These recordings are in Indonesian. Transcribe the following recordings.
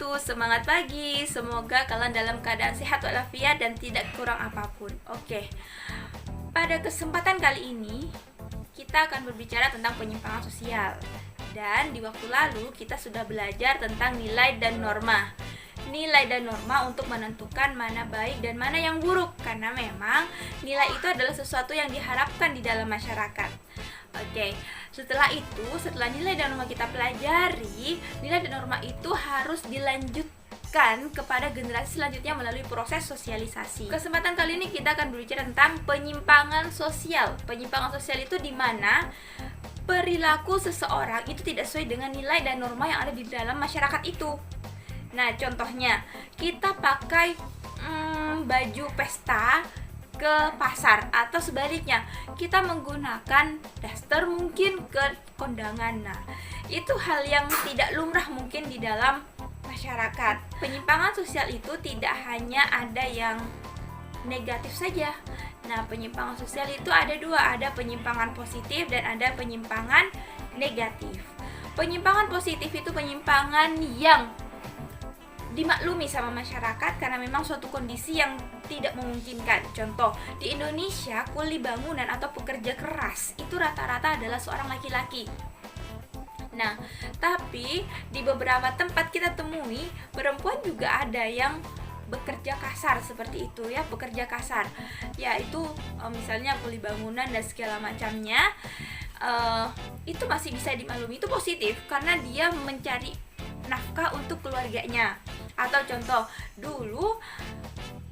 wabarakatuh. Semangat pagi. Semoga kalian dalam keadaan sehat walafiat dan tidak kurang apapun. Oke. Pada kesempatan kali ini kita akan berbicara tentang penyimpangan sosial. Dan di waktu lalu kita sudah belajar tentang nilai dan norma. Nilai dan norma untuk menentukan mana baik dan mana yang buruk, karena memang nilai itu adalah sesuatu yang diharapkan di dalam masyarakat. Oke, setelah nilai dan norma kita pelajari, nilai dan norma itu harus dilanjutkan kepada generasi selanjutnya melalui proses sosialisasi. Kesempatan kali ini kita akan berbicara tentang penyimpangan sosial. Penyimpangan sosial itu di mana perilaku seseorang itu tidak sesuai dengan nilai dan norma yang ada di dalam masyarakat itu. Nah, contohnya kita pakai baju pesta ke pasar, atau sebaliknya kita menggunakan daster mungkin ke kondangan. Nah, itu hal yang tidak lumrah mungkin di dalam masyarakat. Penyimpangan sosial itu tidak hanya ada yang negatif saja. Nah, penyimpangan sosial itu ada dua, ada penyimpangan positif dan ada penyimpangan negatif. Penyimpangan positif itu penyimpangan yang dimaklumi sama masyarakat karena memang suatu kondisi yang tidak memungkinkan. Contoh, di Indonesia kuli bangunan atau pekerja keras itu rata-rata adalah seorang laki-laki. Nah, tapi di beberapa tempat kita temui perempuan juga ada yang bekerja kasar seperti itu ya, bekerja kasar. Yaitu misalnya kuli bangunan dan segala macamnya. Itu masih bisa dimaklumi, itu positif karena dia mencari nafkah untuk keluarganya. Atau contoh, dulu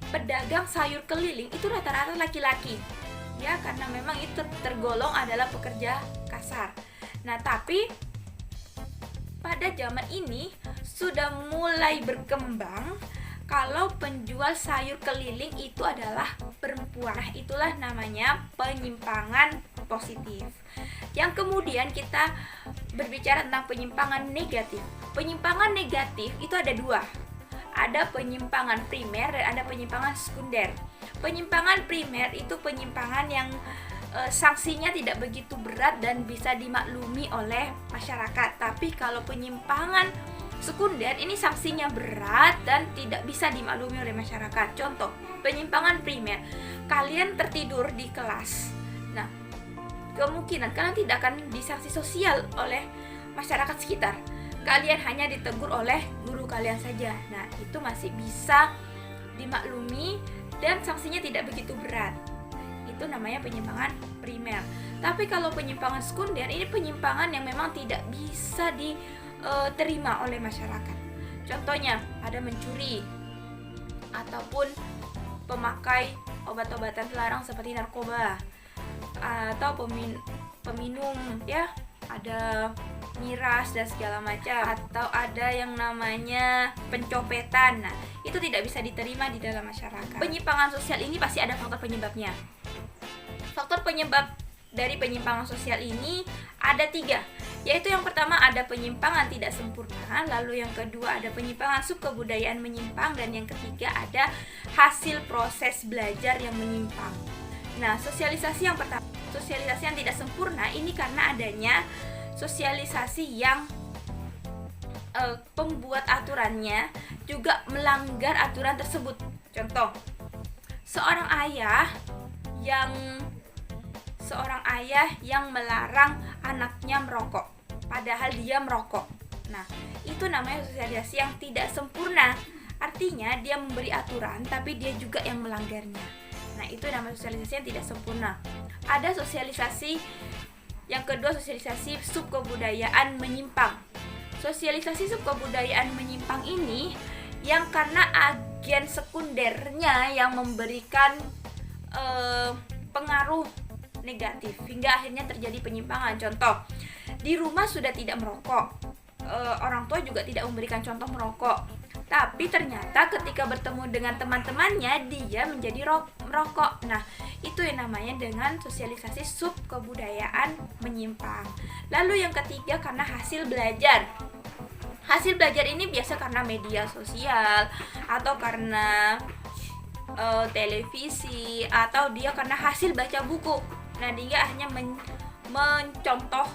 pedagang sayur keliling itu rata-rata laki-laki ya, karena memang itu tergolong adalah pekerja kasar. Nah, tapi pada zaman ini sudah mulai berkembang kalau penjual sayur keliling itu adalah perempuan. Nah, itulah namanya penyimpangan positif. Yang kemudian kita berbicara tentang penyimpangan negatif. Penyimpangan negatif itu ada dua. Ada penyimpangan primer dan ada penyimpangan sekunder. Penyimpangan primer itu penyimpangan yang sanksinya tidak begitu berat dan bisa dimaklumi oleh masyarakat. Tapi kalau penyimpangan sekunder ini sanksinya berat dan tidak bisa dimaklumi oleh masyarakat. Contoh, penyimpangan primer, kalian tertidur di kelas. Nah, kemungkinan kalian tidak akan disanksi sosial oleh masyarakat sekitar. Kalian hanya ditegur oleh guru kalian saja. Nah, itu masih bisa dimaklumi dan sanksinya tidak begitu berat. Itu namanya penyimpangan primer. Tapi kalau penyimpangan sekunder, ini penyimpangan yang memang tidak bisa diterima oleh masyarakat. Contohnya, ada mencuri ataupun pemakai obat-obatan terlarang seperti narkoba, atau peminum ya, ada miras dan segala macam, atau ada yang namanya pencopetan. Nah, itu tidak bisa diterima di dalam masyarakat. Penyimpangan sosial ini pasti ada faktor penyebabnya. Faktor penyebab dari penyimpangan sosial ini ada 3, yaitu yang pertama ada penyimpangan tidak sempurna, lalu yang kedua ada penyimpangan subkebudayaan menyimpang, dan yang ketiga ada hasil proses belajar yang menyimpang. Nah, sosialisasi yang pertama, sosialisasi yang tidak sempurna ini karena adanya sosialisasi yang pembuat aturannya juga melanggar aturan tersebut. Contoh, seorang ayah yang melarang anaknya merokok padahal dia merokok. Nah, itu namanya sosialisasi yang tidak sempurna. Artinya dia memberi aturan tapi dia juga yang melanggarnya. Nah, itu namanya sosialisasi yang tidak sempurna. Ada sosialisasi yang kedua, sosialisasi subkebudayaan menyimpang. Sosialisasi subkebudayaan menyimpang ini yang karena agen sekundernya yang memberikan pengaruh negatif hingga akhirnya terjadi penyimpangan. Contoh, di rumah sudah tidak merokok, orang tua juga tidak memberikan contoh merokok, tapi ternyata ketika bertemu dengan teman-temannya dia menjadi merokok. Nah, itu yang namanya dengan sosialisasi subkebudayaan menyimpang. Lalu yang ketiga, karena hasil belajar. Hasil belajar ini biasa karena media sosial atau karena televisi, atau dia karena hasil baca buku. Nah, dia hanya mencontoh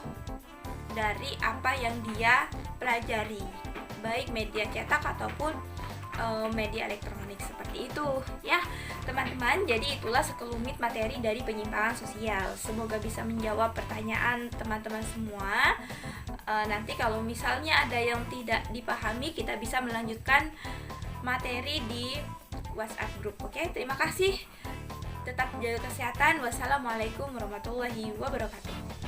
dari apa yang dia pelajari. baik media cetak ataupun media elektronik, seperti itu ya teman-teman. Jadi itulah sekelumit materi dari penyimpangan sosial. Semoga bisa menjawab pertanyaan teman-teman semua. Nanti kalau misalnya ada yang tidak dipahami, kita bisa melanjutkan materi di WhatsApp group. Oke, terima kasih. Tetap jaga kesehatan. Wassalamualaikum warahmatullahi wabarakatuh.